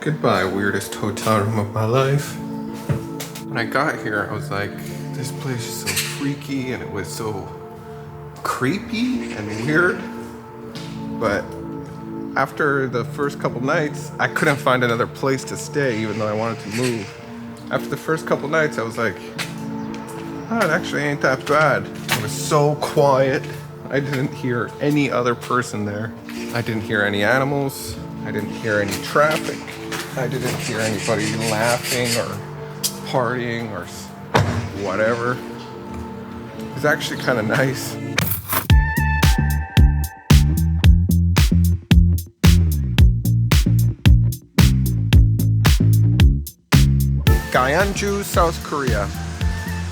Goodbye, weirdest hotel room of my life. When I got here, I was like, this place is so freaky and it was so creepy and weird. But after the first couple nights, I couldn't find another place to stay even though I wanted to move. After the first couple nights, I was like, oh, it actually ain't that bad. It was so quiet. I didn't hear any other person there. I didn't hear any animals. I didn't hear any traffic. I didn't hear anybody laughing or partying or whatever. It was actually kind of nice. Gyeongju, South Korea.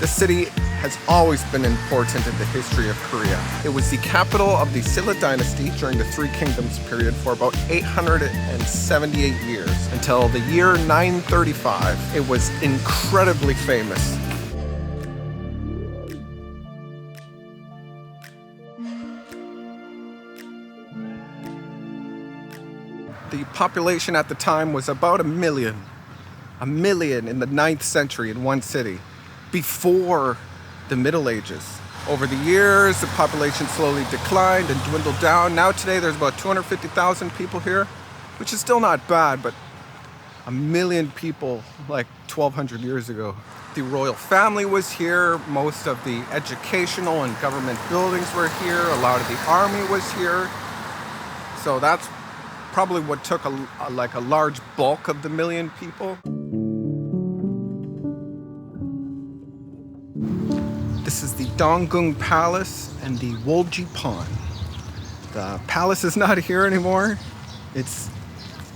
This city has always been important in the history of Korea. It was the capital of the Silla Dynasty during the Three Kingdoms period for about 878 years. Until the year 935, it was incredibly famous. The population at the time was about a million in the 9th century in one city, before the Middle Ages. Over the years, the population slowly declined and dwindled down. Now today there's about 250,000 people here, which is still not bad, but a million people like 1,200 years ago. The royal family was here, most of the educational and government buildings were here, a lot of the army was here. So that's probably what took a large bulk of the million people. This is the Donggung Palace and the Wolji Pond. The palace is not here anymore. It's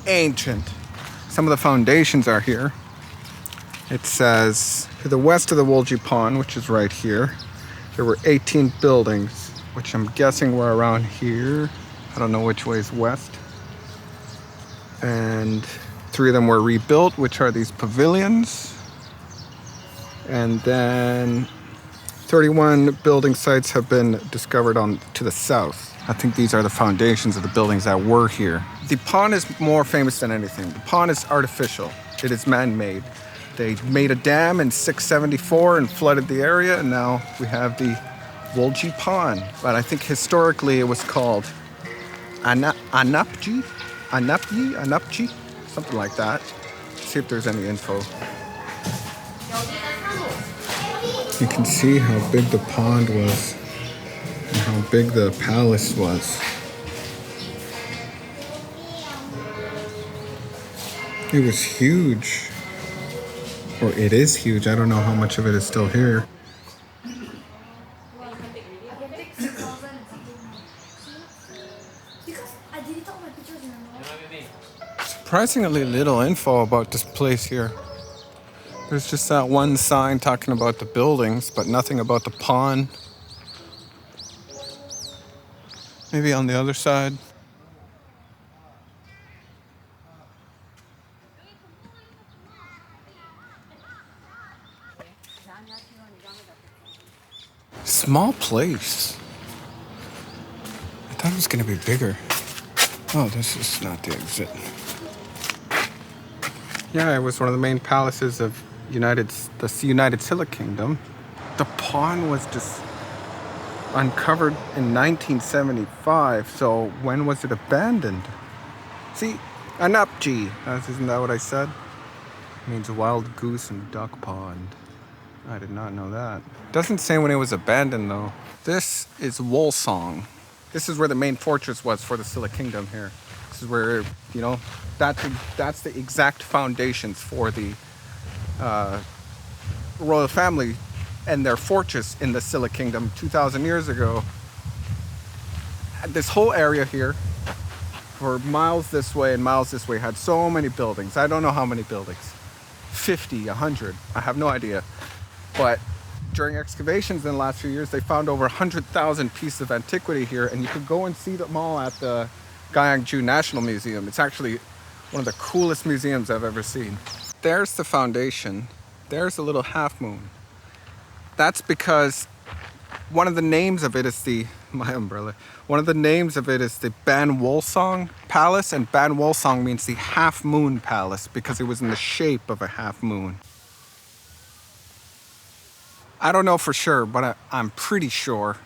ancient. Some of the foundations are here. It says, to the west of the Wolji Pond, which is right here, there were 18 buildings, which I'm guessing were around here. I don't know which way is west. And 3 of them were rebuilt, which are these pavilions. And then 31 building sites have been discovered to the south. I think these are the foundations of the buildings that were here. The pond is more famous than anything. The pond is artificial. It is man-made. They made a dam in 674 and flooded the area, and now we have the Wolji Pond. But I think historically it was called Anapji, something like that. Let's see if there's any info. You can see how big the pond was and how big the palace was. It was huge. Or it is huge. I don't know how much of it is still here. Surprisingly little info about this place here. There's just that one sign talking about the buildings, but nothing about the pond. Maybe on the other side. Small place. I thought it was going to be bigger. Oh, this is not the exit. Yeah, it was one of the main palaces of the United Silla Kingdom. The pond was just uncovered in 1975, so when was it abandoned? See, Anapji, isn't that what I said? It means wild goose and duck pond. I did not know that. Doesn't say when it was abandoned though. This is Wolseong. This is where the main fortress was for the Silla Kingdom here. This is where, that's the exact foundations for the royal family and their fortress in the Silla Kingdom 2,000 years ago. This whole area here, for miles this way and miles this way, had so many buildings. I don't know how many buildings. 50, 100, I have no idea. But during excavations in the last few years, they found over 100,000 pieces of antiquity here, and you could go and see them all at the Gyeongju National Museum. It's actually one of the coolest museums I've ever seen. There's the foundation. There's a little half moon. That's because One of the names of it is the, my umbrella, one of the names of it is the Ban Wolseong Palace, and Ban Wolseong means the half moon palace because it was in the shape of a half moon. I don't know for sure, but I'm pretty sure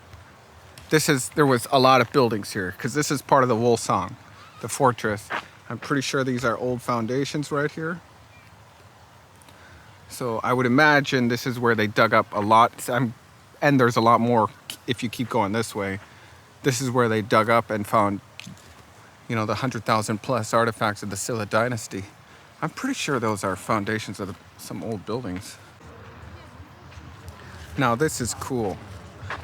there was a lot of buildings here because this is part of the Wolseong, the fortress. I'm pretty sure these are old foundations right here. So I would imagine this is where they dug up a lot. And there's a lot more if you keep going this way. This is where they dug up and found, you know, the 100,000 plus artifacts of the Silla Dynasty. I'm pretty sure those are foundations of some old buildings. Now this is cool.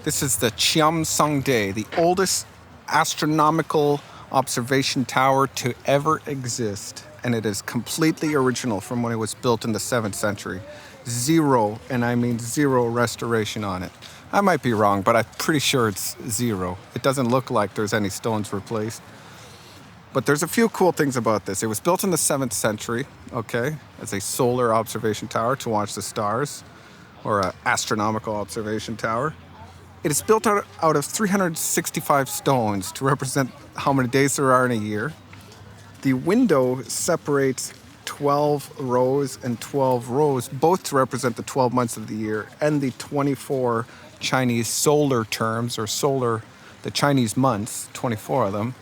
This is the Cheomseongdae, the oldest astronomical observation tower to ever exist. And it is completely original from when it was built in the 7th century. Zero, and I mean zero restoration on it. I might be wrong, but I'm pretty sure it's zero. It doesn't look like there's any stones replaced. But there's a few cool things about this. It was built in the 7th century, okay, as a solar observation tower to watch the stars, or an astronomical observation tower. It is built out of 365 stones to represent how many days there are in a year. The window separates 12 rows and 12 rows, both to represent the 12 months of the year and the 24 Chinese solar terms, or the Chinese months, 24 of them.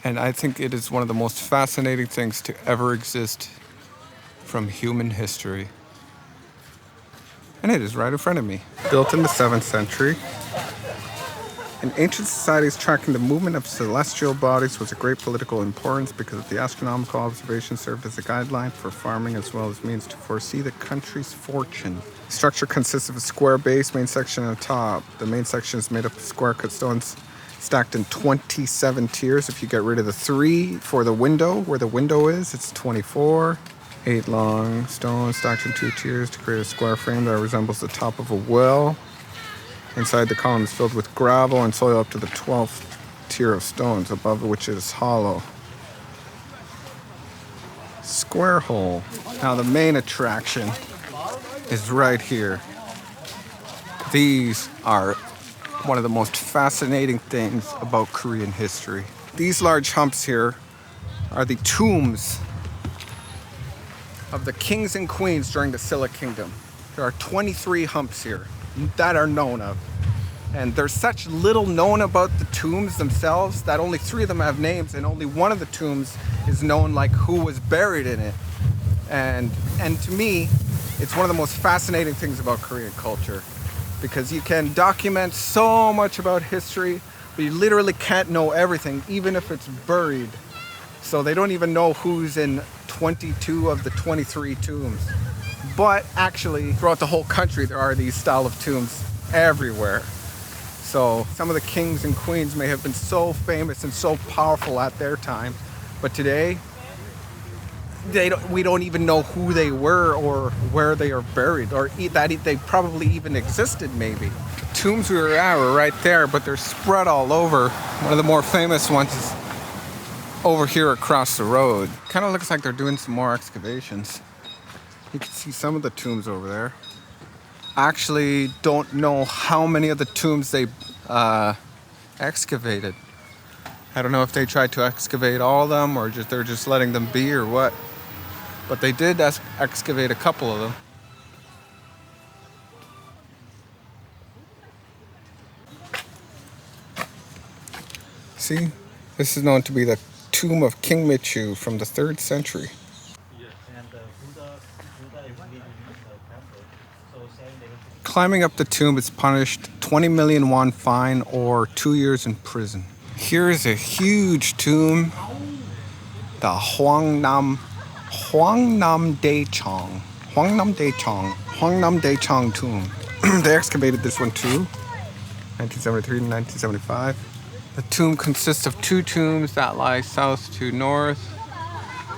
And I think it is one of the most fascinating things to ever exist from human history. And it is right in front of me. Built in the 7th century. In ancient societies, tracking the movement of celestial bodies was of great political importance because the astronomical observation served as a guideline for farming as well as means to foresee the country's fortune. The structure consists of a square base, main section on top. The main section is made up of square cut stones stacked in 27 tiers. If you get rid of the 3 for the window, where the window is, it's 24. 8 long stones stacked in 2 tiers to create a square frame that resembles the top of a well. Inside the column is filled with gravel and soil up to the 12th tier of stones, above which it is hollow. Square hole. Now the main attraction is right here. These are one of the most fascinating things about Korean history. These large humps here are the tombs of the kings and queens during the Silla Kingdom. There are 23 humps here that are known of. And there's such little known about the tombs themselves that only 3 of them have names, and only one of the tombs is known, like who was buried in it. And to me, it's one of the most fascinating things about Korean culture, because you can document so much about history, but you literally can't know everything, even if it's buried. So they don't even know who's in 22 of the 23 tombs. But actually, throughout the whole country, there are these style of tombs everywhere. So some of the kings and queens may have been so famous and so powerful at their time, but today, we don't even know who they were or where they are buried, or that they probably even existed, maybe. The tombs we were at were right there, but they're spread all over. One of the more famous ones is over here across the road. Kind of looks like they're doing some more excavations. You can see some of the tombs over there. I actually don't know how many of the tombs they excavated. I don't know if they tried to excavate all of them or they're just letting them be or what. But they did excavate a couple of them. See, this is known to be the tomb of King Michu from the 3rd century. Climbing up the tomb is punished 20 million won fine or 2 years in prison. Here is a huge tomb, the Hwangnam-daechang tomb. They excavated this one too, 1973 and 1975. The tomb consists of 2 tombs that lie south to north.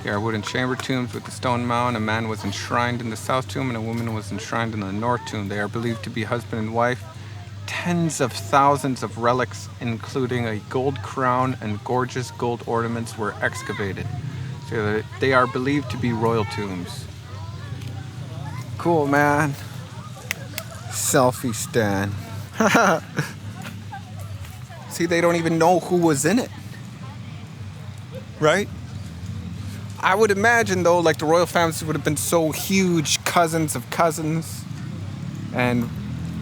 They are wooden chamber tombs with a stone mound. A man was enshrined in the south tomb and a woman was enshrined in the north tomb. They are believed to be husband and wife. Tens of thousands of relics, including a gold crown and gorgeous gold ornaments, were excavated. So they are believed to be royal tombs. Cool, man. Selfie stand. See, they don't even know who was in it. Right? I would imagine, though, like the royal families would have been so huge, cousins of cousins. And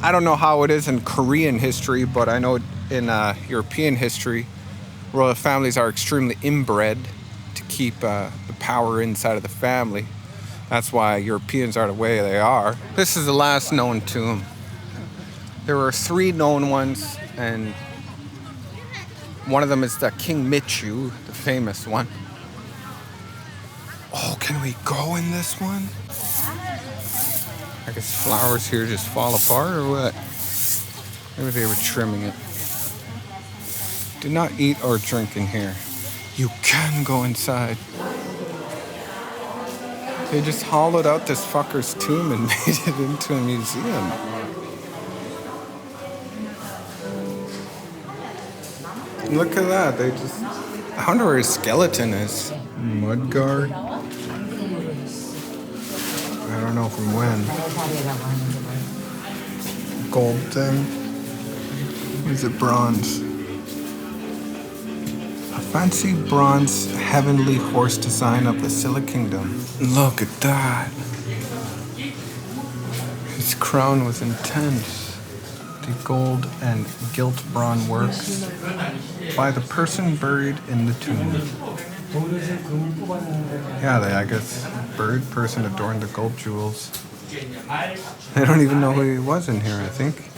I don't know how it is in Korean history, but I know in European history, royal families are extremely inbred to keep the power inside of the family. That's why Europeans are the way they are. This is the last known tomb. There were 3 known ones, and one of them is the King Michu, the famous one. Oh, can we go in this one? I guess flowers here just fall apart or what? Maybe they were trimming it. Do not eat or drink in here. You can go inside. They just hollowed out this fucker's tomb and made it into a museum. Look at that. They just... I wonder where his skeleton is. Mudguard? I don't know from when. Gold thing. Or is it bronze? A fancy bronze heavenly horse design of the Silla Kingdom. Look at that. His crown was intense. The gold and gilt bronze works by the person buried in the tomb. Yeah, I guess buried person adorned the gold jewels. They don't even know who he was in here, I think.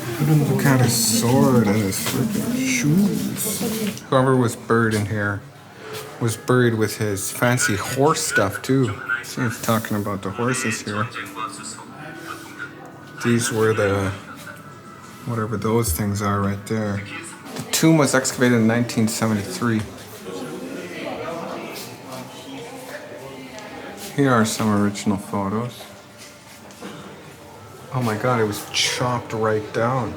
Look at his sword and his freaking shoes. Whoever was buried in here was buried with his fancy horse stuff too. See, it's talking about the horses here. These were the, whatever those things are right there. The tomb was excavated in 1973. Here are some original photos. Oh my god, it was chopped right down.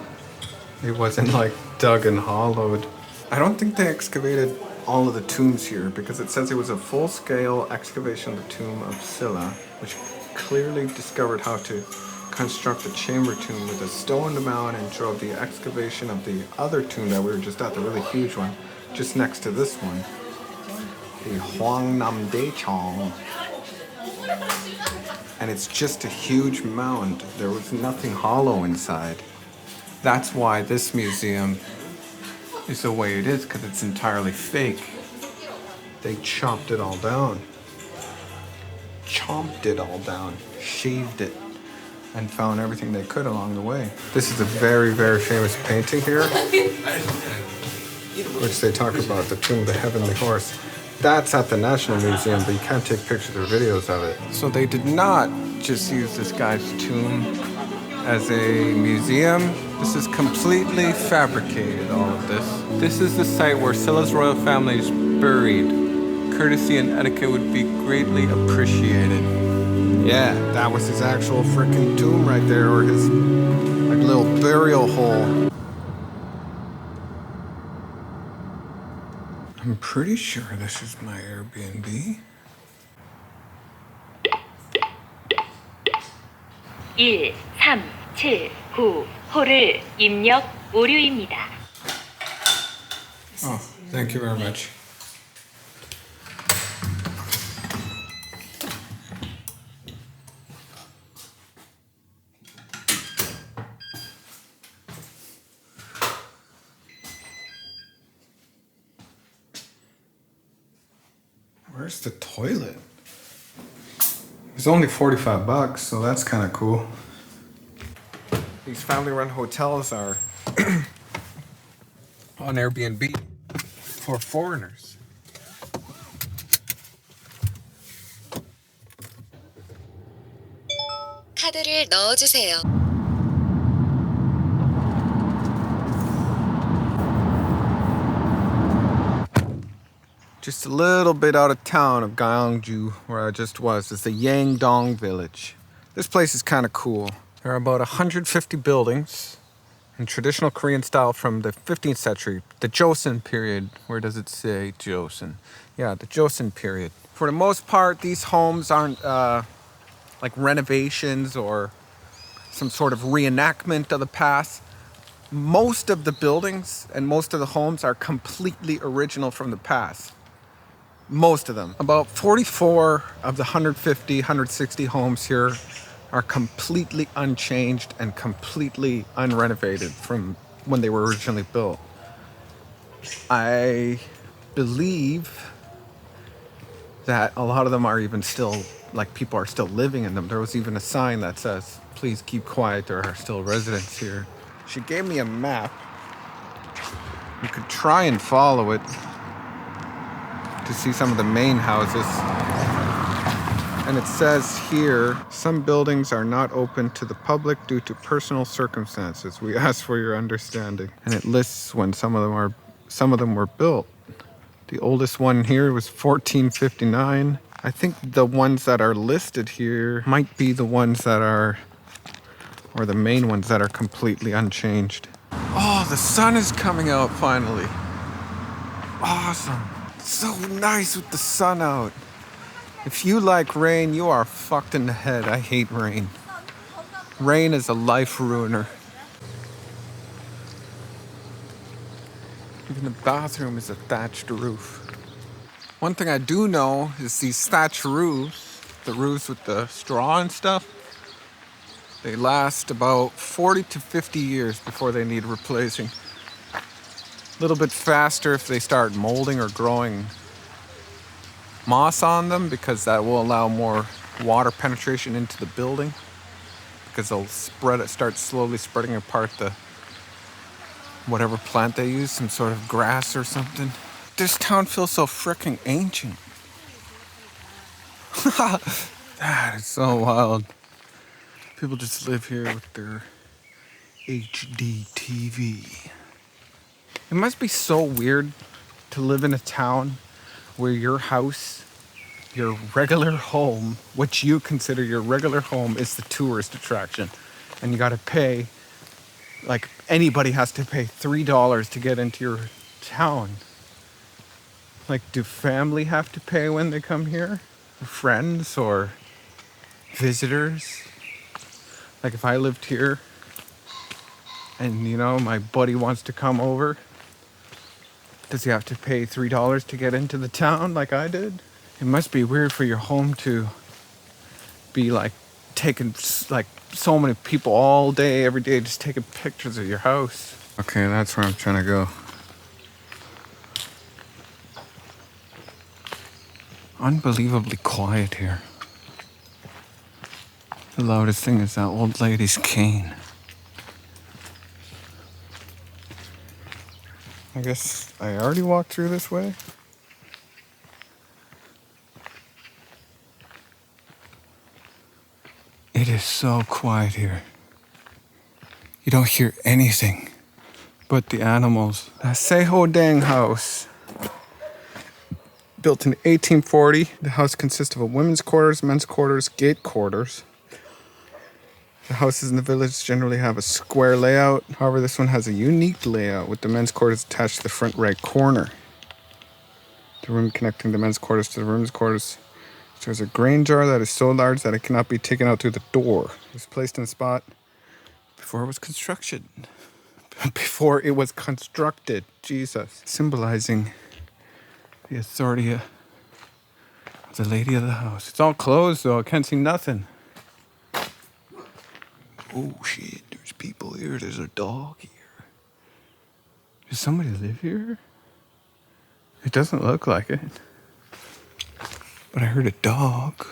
It wasn't like dug and hollowed. I don't think they excavated all of the tombs here because it says it was a full-scale excavation of the tomb of Silla, which clearly discovered how to construct a chamber tomb with a stone mound and drove the excavation of the other tomb that we were just at, the really huge one, just next to this one. The Hwangnam-daechong. And it's just a huge mound. There was nothing hollow inside. That's why this museum is the way it is, because it's entirely fake. They chopped it all down. Chomped it all down. Shaved it. And found everything they could along the way. This is a very, very famous painting here, which they talk about, the Tomb of the Heavenly Horse. That's at the National Museum, but you can't take pictures or videos of it. So they did not just use this guy's tomb as a museum. This is completely fabricated, all of this. This is the site where Silla's royal family is buried. Courtesy and etiquette would be greatly appreciated. Yeah, that was his actual freaking tomb right there, or his like little burial hole. I'm pretty sure this is my Airbnb. 1379호를 입력 오류입니다. Oh, thank you very much. Where's the toilet? It's only $45, so that's kind of cool. These family-run hotels are on Airbnb for foreigners. 카드를 넣어주세요. Just a little bit out of town of Gyeongju, where I just was, is the Yangdong village. This place is kind of cool. There are about 150 buildings in traditional Korean style from the 15th century, the Joseon period. Where does it say Joseon? Yeah, the Joseon period. For the most part, these homes aren't like renovations or some sort of reenactment of the past. Most of the buildings and most of the homes are completely original from the past. Most of them. About 44 of the 150, 160 homes here are completely unchanged and completely unrenovated from when they were originally built. I believe that a lot of them are even still, like, people are still living in them. There was even a sign that says, please keep quiet, there are still residents here. She gave me a map. You could try and follow it to see some of the main houses. And it says here, some buildings are not open to the public due to personal circumstances. We ask for your understanding. And it lists when some of them were built. The oldest one here was 1459. I think the ones that are listed here might be the ones that are, or the main ones that are completely unchanged. Oh, the sun is coming out finally. Awesome. So nice with the sun out. If you like rain, you are fucked in the head. I hate rain. Rain is a life ruiner. Even the bathroom is a thatched roof. One thing I do know is these thatched roofs, the roofs with the straw and stuff, they last about 40 to 50 years before they need replacing. A little bit faster if they start molding or growing moss on them, because that will allow more water penetration into the building, because they'll start slowly spreading apart the whatever plant they use, some sort of grass or something. This town feels so freaking ancient. That is so wild. People just live here with their HD TV. It must be so weird to live in a town where your house, your regular home, what you consider your regular home, is the tourist attraction. And you gotta pay, like, anybody has to pay $3 to get into your town. Like, do family have to pay when they come here? Or friends or visitors? Like, if I lived here and, you know, my buddy wants to come over, does he have to pay $3 to get into the town like I did? It must be weird for your home to be, like, taking, like, so many people all day, every day, just taking pictures of your house. Okay, that's where I'm trying to go. Unbelievably quiet here. The loudest thing is that old lady's cane. I guess I already walked through this way. It is so quiet here. You don't hear anything but the animals. The Cheomseongdae house. Built in 1840, the house consists of a women's quarters, men's quarters, gate quarters. The houses in the village generally have a square layout. However, this one has a unique layout with the men's quarters attached to the front right corner. The room connecting the men's quarters to the women's quarters. There's a grain jar that is so large that it cannot be taken out through the door. It was placed in a spot before it was constructed. Before it was constructed, Jesus. Symbolizing the authority of the lady of the house. It's all closed though, I can't see nothing. Oh shit, there's people here, there's a dog here. Does somebody live here? It doesn't look like it. But I heard a dog.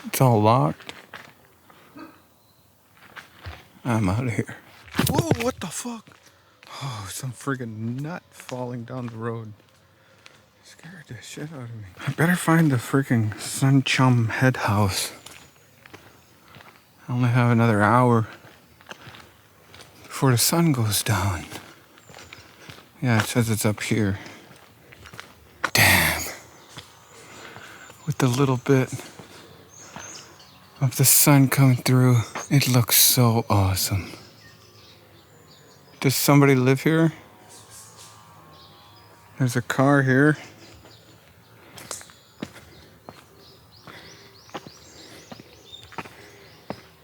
It's all locked. I'm out of here. Whoa, what the fuck? Oh, some friggin' nut falling down the road. Scared the shit out of me. I better find the friggin' Sun Chum head house. I only have another hour before the sun goes down. Yeah, it says it's up here. Damn. With the little bit of the sun coming through, it looks so awesome. Does somebody live here? There's a car here.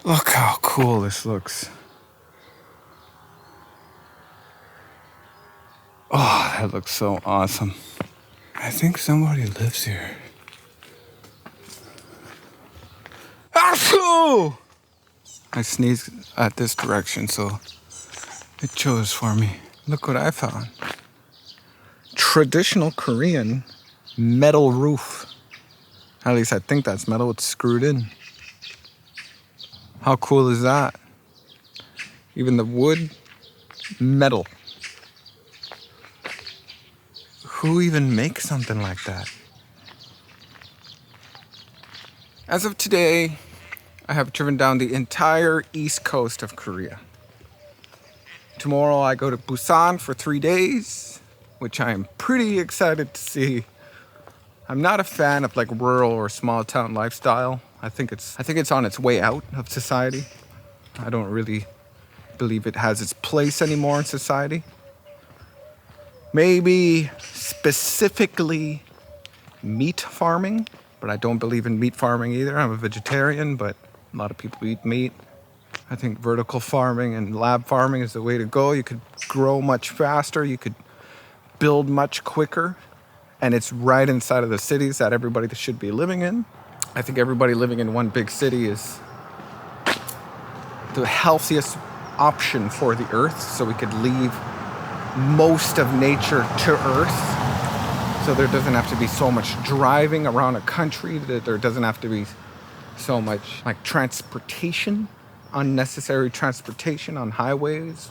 Look how cool this looks. it looks so awesome. I think somebody lives here. Achoo! I sneezed at this direction, so it chose for me. Look what I found. Traditional Korean metal roof. At least I think that's metal. It's screwed in. How cool is that? Even the wood, metal. Who even makes something like that? As of today, I have driven down the entire east coast of Korea. Tomorrow I go to Busan for 3 days, which I am pretty excited to see. I'm not a fan of like rural or small town lifestyle. I think it's on its way out of society. I don't really believe it has its place anymore in society. Maybe specifically meat farming, but I don't believe in meat farming either. I'm a vegetarian, but a lot of people eat meat. I think vertical farming and lab farming is the way to go. You could grow much faster, you could build much quicker, and it's right inside of the cities that everybody should be living in. I think everybody living in one big city is the healthiest option for the earth, so we could leave most of nature to earth, so there doesn't have to be so much driving around a country, that there doesn't have to be so much like transportation, unnecessary transportation on highways,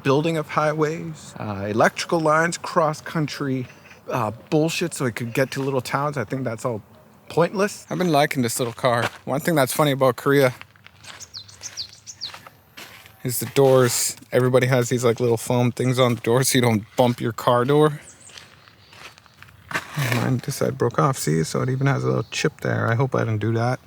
building of highways, electrical lines, cross-country bullshit so it could get to little towns. I think that's all pointless. I've been liking this little car. One thing that's funny about Korea is the doors. Everybody has these like little foam things on the door so you don't bump your car door. Mine, this side broke off, see? So it even has a little chip there. I hope I didn't do that.